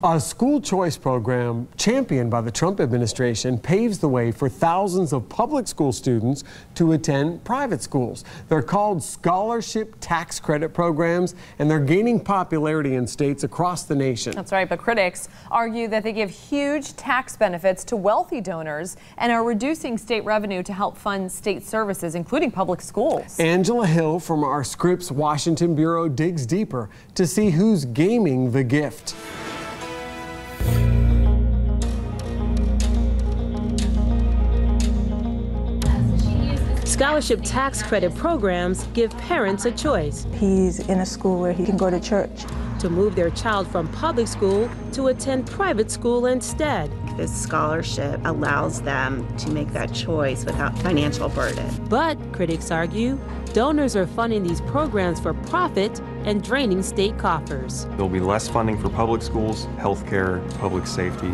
A school choice program championed by the Trump administration paves the way for thousands of public school students to attend private schools. They're called scholarship tax credit programs, and they're gaining popularity in states across the nation. That's right, but critics argue that they give huge tax benefits to wealthy donors and are reducing state revenue to help fund state services, including public schools. Angela Hill from our Scripps Washington Bureau digs deeper to see who's gaming the gift. Scholarship tax credit programs give parents a choice. He's in a school where he can go to church. To move their child from public school to attend private school instead. This scholarship allows them to make that choice without financial burden. But, critics argue, donors are funding these programs for profit and draining state coffers. There'll be less funding for public schools, healthcare, public safety.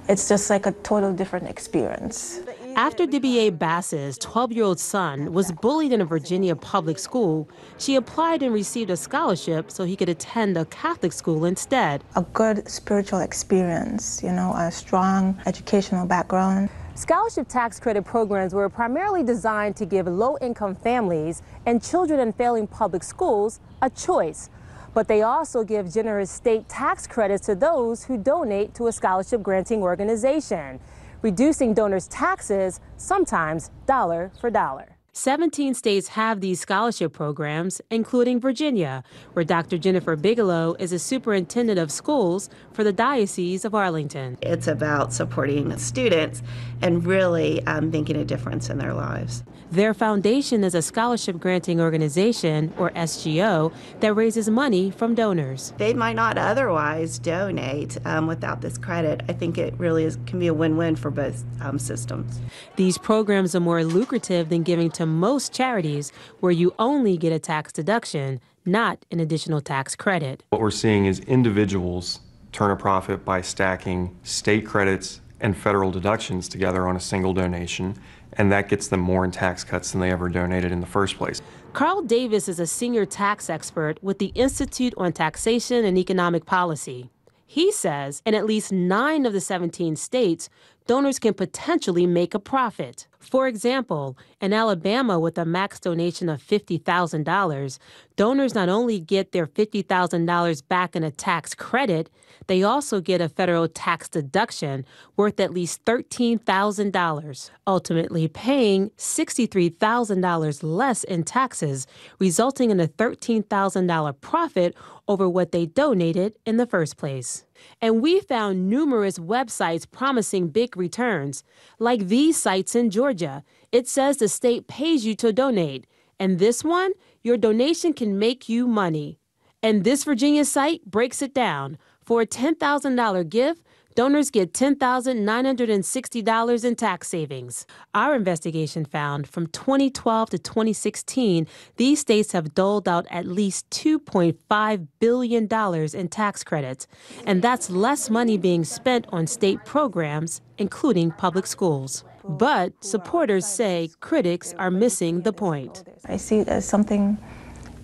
It's just like a total different experience. After DBA Bass's 12-year-old son was bullied in a Virginia public school, she applied and received a scholarship so he could attend a Catholic school instead. A good spiritual experience, a strong educational background. Scholarship tax credit programs were primarily designed to give low-income families and children in failing public schools a choice. But they also give generous state tax credits to those who donate to a scholarship granting organization, reducing donors' taxes, sometimes dollar for dollar. 17 states have these scholarship programs, including Virginia, where Dr. Jennifer Bigelow is a superintendent of schools for the Diocese of Arlington. It's about supporting students and really making a difference in their lives. Their foundation is a scholarship granting organization, or SGO, that raises money from donors. They might not otherwise donate without this credit. I think it really can be a win-win for both systems. These programs are more lucrative than giving to most charities, where you only get a tax deduction, not an additional tax credit. What we're seeing is individuals turn a profit by stacking state credits and federal deductions together on a single donation, and that gets them more in tax cuts than they ever donated in the first place. Carl Davis is a senior tax expert with the Institute on Taxation and Economic Policy. He says in at least 9 of the 17 states, donors can potentially make a profit. For example, in Alabama, with a max donation of $50,000, donors not only get their $50,000 back in a tax credit, they also get a federal tax deduction worth at least $13,000, ultimately paying $63,000 less in taxes, resulting in a $13,000 profit over what they donated in the first place. And we found numerous websites promising big returns, like these sites in Georgia. It says the state pays you to donate, and this one, your donation can make you money. And this Virginia site breaks it down. For a $10,000 gift, donors get $10,960 in tax savings. Our investigation found from 2012 to 2016, these states have doled out at least $2.5 billion in tax credits, and that's less money being spent on state programs, including public schools. But supporters say critics are missing the point. I see it as something,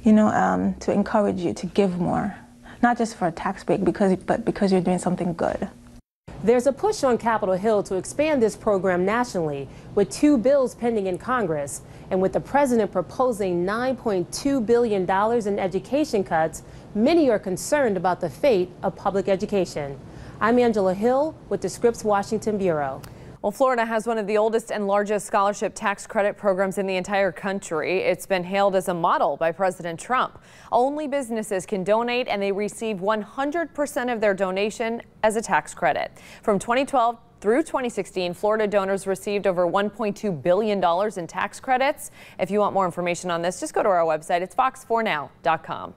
to encourage you to give more, not just for a tax break, but because you're doing something good. There's a push on Capitol Hill to expand this program nationally, with 2 bills pending in Congress, and with the president proposing $9.2 billion in education cuts, many are concerned about the fate of public education. I'm Angela Hill with the Scripps Washington Bureau. Well, Florida has one of the oldest and largest scholarship tax credit programs in the entire country. It's been hailed as a model by President Trump. Only businesses can donate, and they receive 100% of their donation as a tax credit. From 2012 through 2016, Florida donors received over $1.2 billion in tax credits. If you want more information on this, just go to our website. It's fox4now.com.